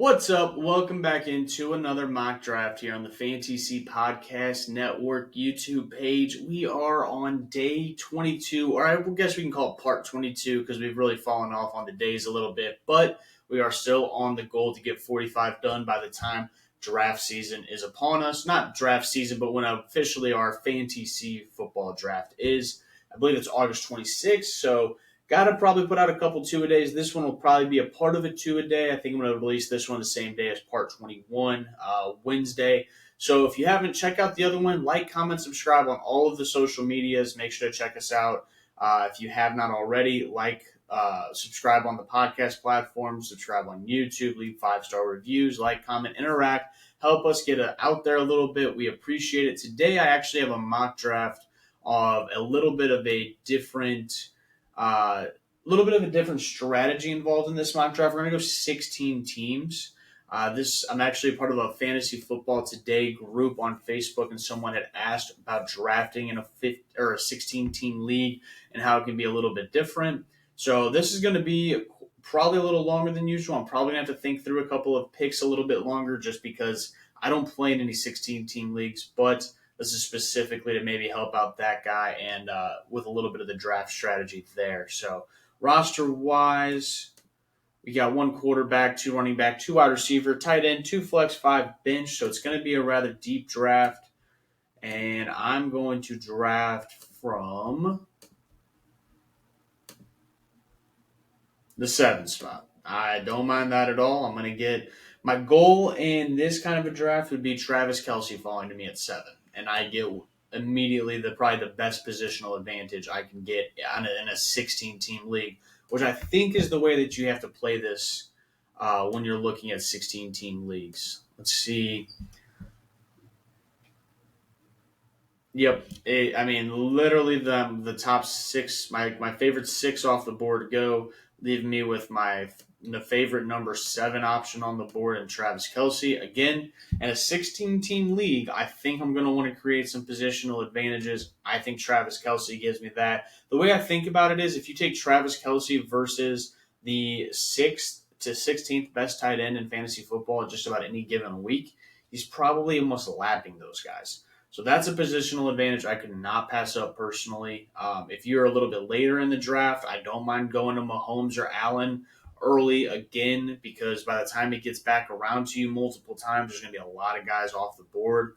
What's up? Welcome back into another mock draft here on the FanTC Podcast Network YouTube page. We are on day 22, or I guess we can call it part 22 because we've really fallen off on the days a little bit, but we are still on the goal to get 45 done by the time draft season is upon us. Not draft season, but when officially our FanTC football draft is. I believe it's August 26th, so got to probably put out a couple two-a-days. This one will probably be a part of a two-a-day. I think I'm going to release this one the same day as part 21, Wednesday. So if you haven't, check out the other one. Like, comment, subscribe on all of the social medias. Make sure to check us out. If you have not already, subscribe on the podcast platform, subscribe on YouTube, leave 5-star reviews, like, comment, interact. Help us get out there a little bit. We appreciate it. Today I actually have a mock draft of a little bit of a different strategy involved in this mock draft. We're going to go 16 teams. I'm actually part of a Fantasy Football Today group on Facebook, and someone had asked about drafting in a 16-team league and how it can be a little bit different. So this is going to be probably a little longer than usual. I'm probably going to have to think through a couple of picks a little bit longer just because I don't play in any 16-team leagues, but this is specifically to maybe help out that guy and with a little bit of the draft strategy there. So roster-wise, we got 1 quarterback, 2 running back, 2 wide receiver, tight end, 2 flex, 5 bench. So it's going to be a rather deep draft. And I'm going to draft from the 7th spot. I don't mind that at all. I'm going to get – my goal in this kind of a draft would be Travis Kelce falling to me at 7. And I get immediately probably the best positional advantage I can get in a 16-team league, which I think is the way that you have to play this when you're looking at 16-team leagues. Let's see. Yep. Literally the top 6, my favorite 6 off the board go, leave me with the favorite number 7 option on the board and Travis Kelce. Again, in a 16-team league, I think I'm going to want to create some positional advantages. I think Travis Kelce gives me that. The way I think about it is if you take Travis Kelce versus the 6th to 16th best tight end in fantasy football just about any given week, he's probably almost lapping those guys. So that's a positional advantage I could not pass up personally. If you're a little bit later in the draft, I don't mind going to Mahomes or Allen early again, because by the time it gets back around to you multiple times, there's going to be a lot of guys off the board.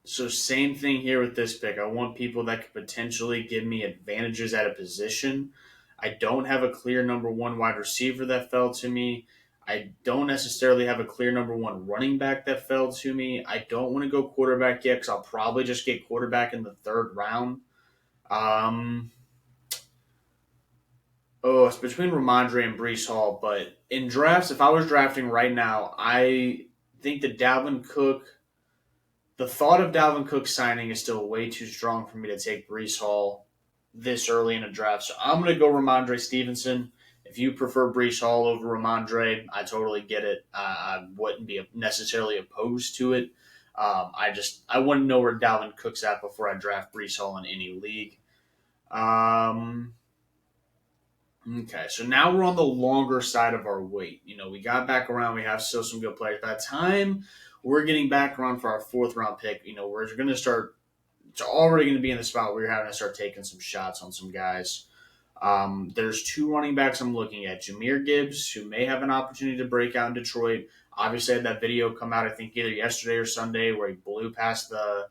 So same thing here with this pick. I want people that could potentially give me advantages at a position. I don't have a clear number 1 wide receiver that fell to me. I don't necessarily have a clear number 1 running back that fell to me. I don't want to go quarterback yet because I'll probably just get quarterback in the 3rd round. It's between Ramondre and Breece Hall, but in drafts, if I was drafting right now, I think that the thought of Dalvin Cook signing is still way too strong for me to take Breece Hall this early in a draft. So I'm going to go Ramondre Stevenson. If you prefer Breece Hall over Ramondre, I totally get it. I wouldn't be necessarily opposed to it. I want to know where Dalvin Cook's at before I draft Breece Hall in any league. Okay, so now we're on the longer side of our wait. We got back around. We have still some good players. By the time we're getting back around for our 4th round pick, we're going to start – it's already going to be in the spot where you're having to start taking some shots on some guys. There's 2 running backs I'm looking at. Jahmyr Gibbs, who may have an opportunity to break out in Detroit. Obviously, I had that video come out, I think, either yesterday or Sunday, where he blew past the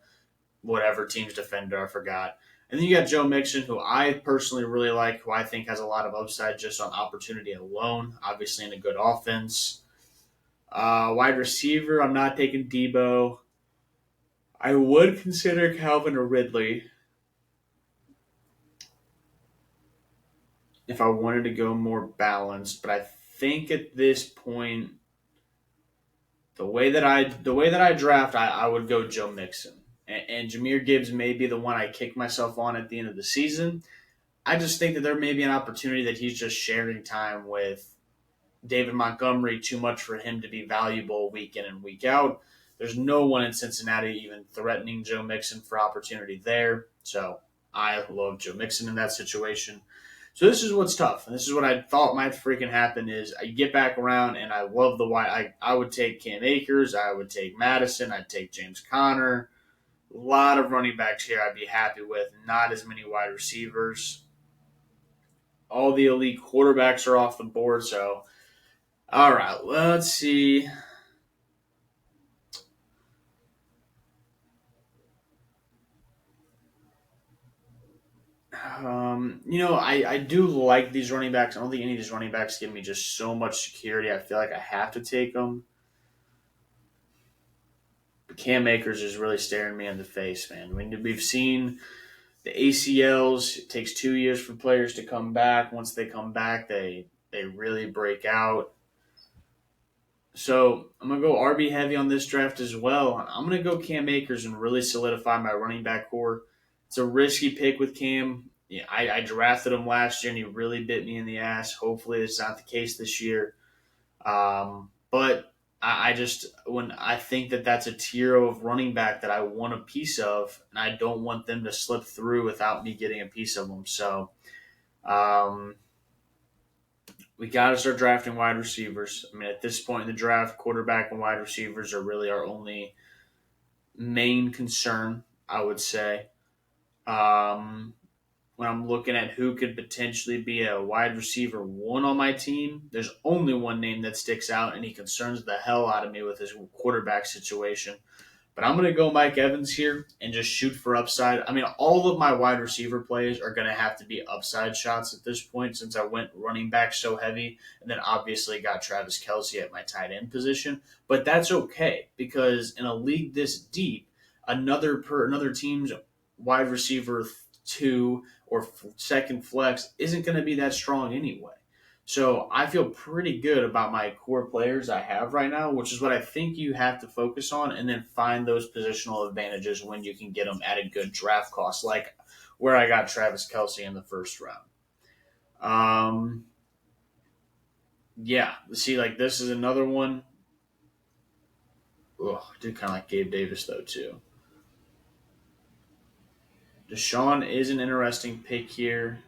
whatever team's defender, I forgot. And then you got Joe Mixon, who I personally really like, who I think has a lot of upside just on opportunity alone, obviously in a good offense. Wide receiver, I'm not taking Debo. I would consider Calvin or Ridley if I wanted to go more balanced, but I think at this point, the way that I draft, I would go Joe Mixon. And Jahmyr Gibbs may be the one I kick myself on at the end of the season. I just think that there may be an opportunity that he's just sharing time with David Montgomery too much for him to be valuable week in and week out. There's no one in Cincinnati even threatening Joe Mixon for opportunity there. So I love Joe Mixon in that situation. So this is what's tough, and this is what I thought might freaking happen is I get back around and I love the wide. I would take Cam Akers, I would take Madison, I'd take James Conner. A lot of running backs here I'd be happy with. Not as many wide receivers. All the elite quarterbacks are off the board. So, all right, let's see. I do like these running backs. I don't think any of these running backs give me just so much security. I feel like I have to take them. But Cam Akers is really staring me in the face, man. We've seen the ACLs. It takes 2 years for players to come back. Once they come back, they really break out. So I'm gonna go RB heavy on this draft as well. I'm gonna go Cam Akers and really solidify my running back core. It's a risky pick with Cam. Yeah, I drafted him last year and he really bit me in the ass. Hopefully, it's not the case this year. But I just when I think that that's a tier of running back that I want a piece of, and I don't want them to slip through without me getting a piece of them. So um, we got to start drafting wide receivers. I mean, at this point in the draft, quarterback and wide receivers are really our only main concern, I would say. Um, when I'm looking at who could potentially be a wide receiver one on my team, there's only one name that sticks out, and he concerns the hell out of me with his quarterback situation. But I'm going to go Mike Evans here and just shoot for upside. I mean, all of my wide receiver plays are going to have to be upside shots at this point since I went running back so heavy and then obviously got Travis Kelce at my tight end position. But that's okay because in a league this deep, another team's wide receiver two or second flex isn't going to be that strong anyway. So I feel pretty good about my core players I have right now, which is what I think you have to focus on, and then find those positional advantages when you can get them at a good draft cost, like where I got Travis Kelce in the first round. Um, yeah, see, like this is another one. Ugh, I did kind of like Gabe Davis though too. Deshaun is an interesting pick here.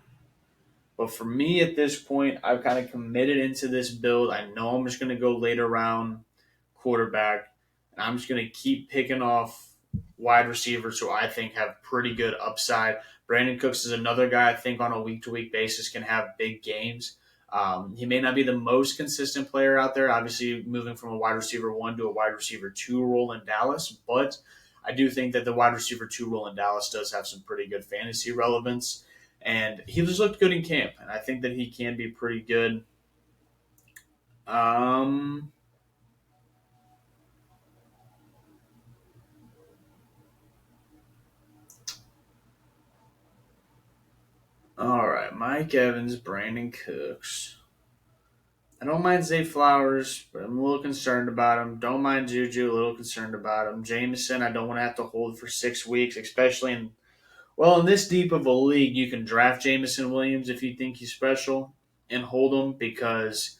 But for me at this point, I've kind of committed into this build. I know I'm just going to go later round quarterback, and I'm just going to keep picking off wide receivers who I think have pretty good upside. Brandon Cooks is another guy I think on a week to week basis can have big games. He may not be the most consistent player out there, obviously moving from a wide receiver one to a wide receiver two role in Dallas, but I do think that the wide receiver two role in Dallas does have some pretty good fantasy relevance. And he just looked good in camp, and I think that he can be pretty good. Um, all right, Mike Evans, Brandon Cooks. I don't mind Zay Flowers, but I'm a little concerned about him. Don't mind Juju, a little concerned about him. Jameson, I don't want to have to hold for 6 weeks, especially in this deep of a league, you can draft Jameson Williams if you think he's special and hold him because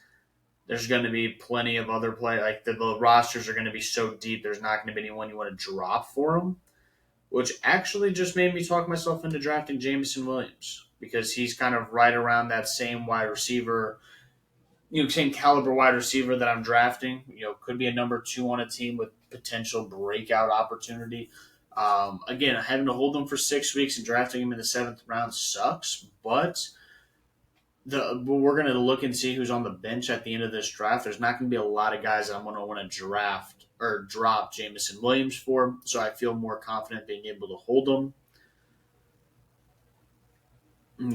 there's going to be plenty of other play. Like the rosters are going to be so deep, there's not going to be anyone you want to drop for him. Which actually just made me talk myself into drafting Jameson Williams because he's kind of right around that same wide receiver, same caliber wide receiver that I'm drafting. Could be a number two on a team with potential breakout opportunity. Again, having to hold him for 6 weeks and drafting him in the seventh round sucks, but we're going to look and see who's on the bench at the end of this draft. There's not going to be a lot of guys that I'm going to want to draft or drop Jameson Williams for, so I feel more confident being able to hold them.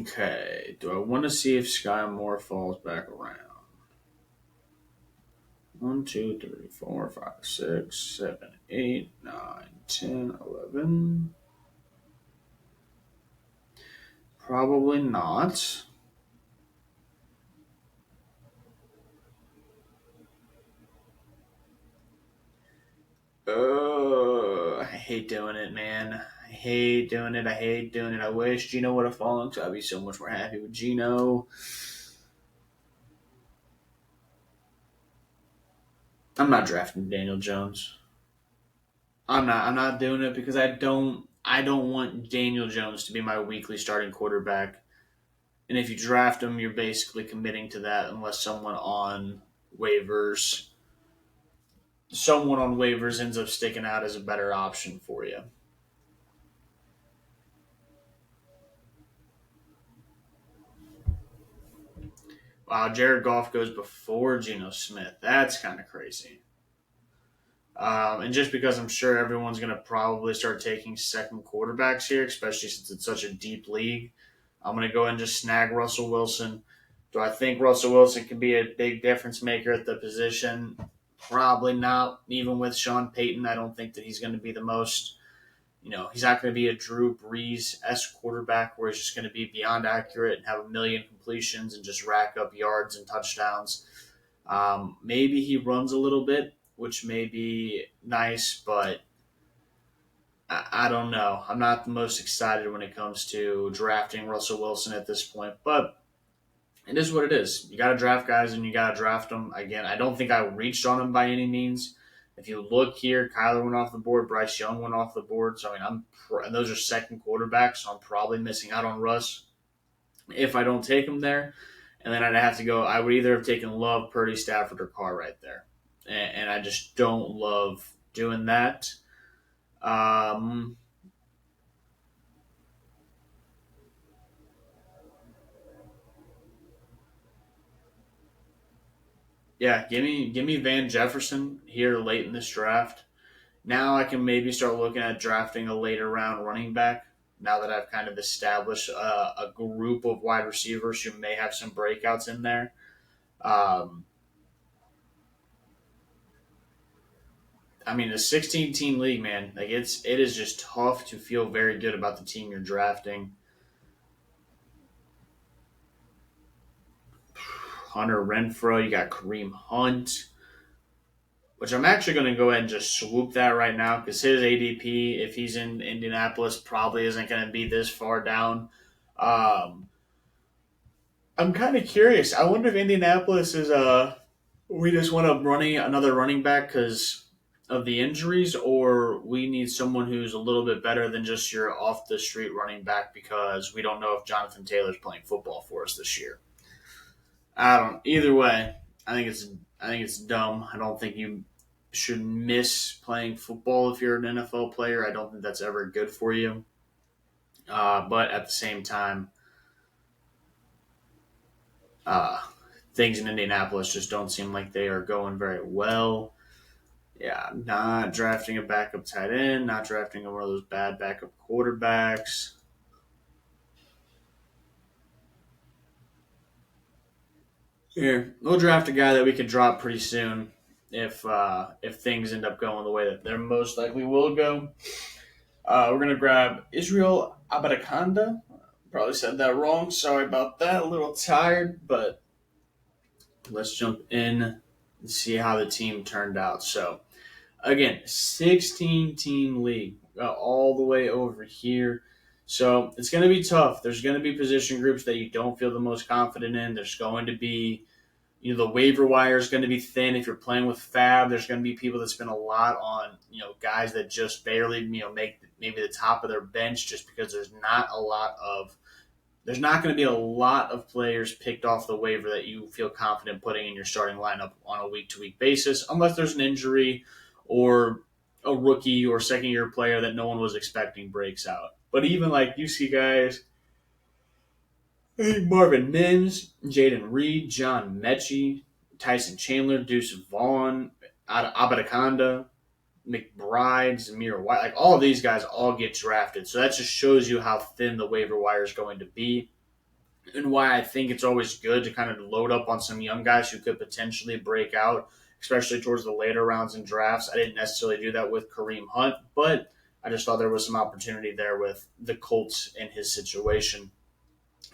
Okay, do I want to see if Sky Moore falls back around? 1, 2, 3, 4, 5, 6, 7, 8, 9, 10, 11. Probably not. I hate doing it, man. I hate doing it. I hate doing it. I wish Gino would have fallen because I'd be so much more happy with Gino. I'm not drafting Daniel Jones. I'm not doing it because I don't want Daniel Jones to be my weekly starting quarterback. And if you draft him, you're basically committing to that unless waivers someone on waivers ends up sticking out as a better option for you. Wow, Jared Goff goes before Geno Smith. That's kind of crazy. And just because I'm sure everyone's going to probably start taking second quarterbacks here, especially since it's such a deep league, I'm going to go and just snag Russell Wilson. Do I think Russell Wilson can be a big difference maker at the position? Probably not. Even with Sean Payton, I don't think that he's going to be the most, he's not going to be a Drew Brees-esque quarterback where he's just going to be beyond accurate and have a million completions and just rack up yards and touchdowns. Maybe he runs a little bit, which may be nice, but I don't know. I'm not the most excited when it comes to drafting Russell Wilson at this point, but it is what it is. You got to draft guys and you got to draft them. Again, I don't think I reached on him by any means. If you look here, Kyler went off the board, Bryce Young went off the board. So, and those are second quarterbacks, so I'm probably missing out on Russ if I don't take him there. And then I'd have to go, I would either have taken Love, Purdy, Stafford, or Carr right there. And I just don't love doing that. Um, yeah, give me Van Jefferson here late in this draft. Now I can maybe start looking at drafting a later round running back. Now that I've kind of established a group of wide receivers who may have some breakouts in there. Um, a 16 team league, man. Like it is just tough to feel very good about the team you're drafting. Hunter Renfro, you got Kareem Hunt, which I'm actually going to go ahead and just swoop that right now because his ADP, if he's in Indianapolis, probably isn't going to be this far down. Um, I'm kind of curious. I wonder if Indianapolis is we just want to running another running back because of the injuries, or we need someone who's a little bit better than just your off the street running back because we don't know if Jonathan Taylor's playing football for us this year. I don't. Either way, I think it's dumb. I don't think you should miss playing football if you're an NFL player. I don't think that's ever good for you. But at the same time, uh, things in Indianapolis just don't seem like they are going very well. Yeah, not drafting a backup tight end, not drafting one of those bad backup quarterbacks. Here, we'll draft a guy that we can drop pretty soon if things end up going the way that they're most likely will go. We're gonna grab Israel Abadakanda. Probably said that wrong. Sorry about that. A little tired, but let's jump in and see how the team turned out. So again, 16 team league. Got all the way over here. So it's going to be tough. There's going to be position groups that you don't feel the most confident in. There's going to be, the waiver wire is going to be thin if you're playing with Fab. There's going to be people that spend a lot on, guys that just barely, make maybe the top of their bench just because there's not going to be a lot of players picked off the waiver that you feel confident putting in your starting lineup on a week-to-week basis, unless there's an injury or a rookie or second-year player that no one was expecting breaks out. But even like you see guys, I think Marvin Mims, Jaden Reed, John Mechie, Tyson Chandler, Deuce Vaughn, Abadakanda, McBride, Zamir White, like all of these guys all get drafted. So that just shows you how thin the waiver wire is going to be and why I think it's always good to kind of load up on some young guys who could potentially break out, especially towards the later rounds in drafts. I didn't necessarily do that with Kareem Hunt, but I just thought there was some opportunity there with the Colts in his situation.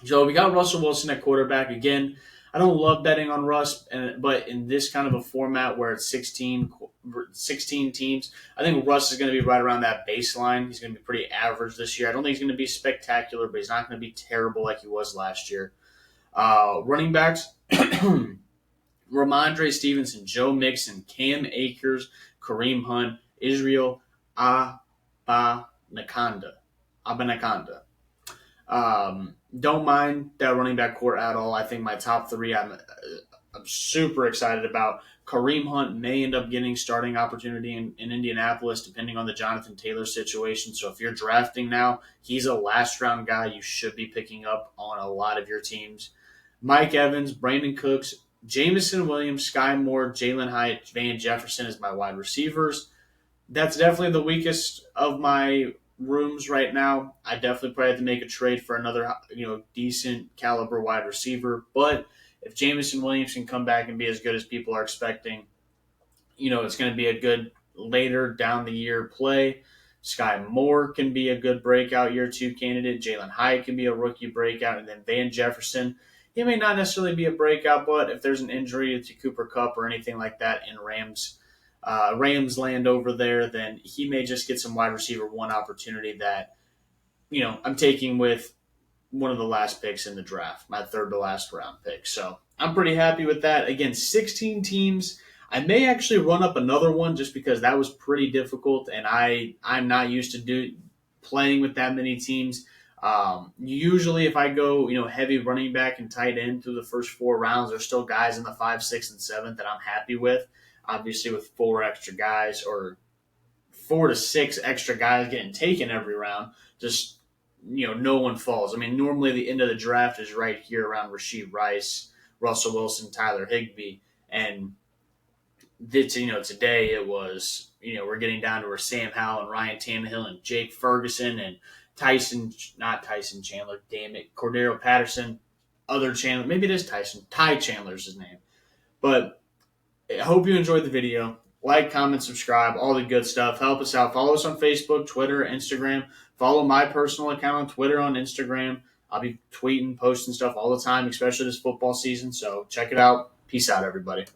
So we got Russell Wilson at quarterback. Again, I don't love betting on Russ, but in this kind of a format where it's 16 teams, I think Russ is going to be right around that baseline. He's going to be pretty average this year. I don't think he's going to be spectacular, but he's not going to be terrible like he was last year. Running backs, Ramondre Stevenson, Joe Mixon, Cam Akers, Kareem Hunt, Israel Abanikanda. Don't mind that running back core at all. I think my top three, I'm super excited about. Kareem Hunt may end up getting starting opportunity in Indianapolis, depending on the Jonathan Taylor situation. So if you're drafting now, he's a last round guy you should be picking up on a lot of your teams. Mike Evans, Brandon Cooks, Jamison Williams, Sky Moore, Jalen Hyatt, Van Jefferson as my wide receivers. That's definitely the weakest of my rooms right now. I definitely probably have to make a trade for another, decent caliber wide receiver. But if Jamison Williams can come back and be as good as people are expecting, it's going to be a good later down the year play. Sky Moore can be a good breakout year two candidate. Jalen Hyatt can be a rookie breakout. And then Van Jefferson, he may not necessarily be a breakout, but if there's an injury to Cooper Kupp or anything like that in Rams land over there, then he may just get some wide receiver one opportunity that, I'm taking with one of the last picks in the draft, my third to last round pick. So I'm pretty happy with that. Again, 16 teams. I may actually run up another one just because that was pretty difficult, and I'm not used to playing with that many teams. Usually, if I go heavy running back and tight end through the first 4 rounds, there's still guys in the 5, 6, and 7 that I'm happy with. Obviously, with 4 to 6 extra guys getting taken every round, just no one falls. I mean, normally the end of the draft is right here around Rashee Rice, Russell Wilson, Tyler Higbee, and today it was we're getting down to where Sam Howell and Ryan Tannehill and Jake Ferguson and not Tyson Chandler, damn it, Cordero Patterson, other Chandler, maybe it is Ty Chandler's his name, but I hope you enjoyed the video. Like, comment, subscribe, all the good stuff. Help us out. Follow us on Facebook, Twitter, Instagram. Follow my personal account on Twitter, on Instagram. I'll be tweeting, posting stuff all the time, especially this football season. So check it out. Peace out, everybody.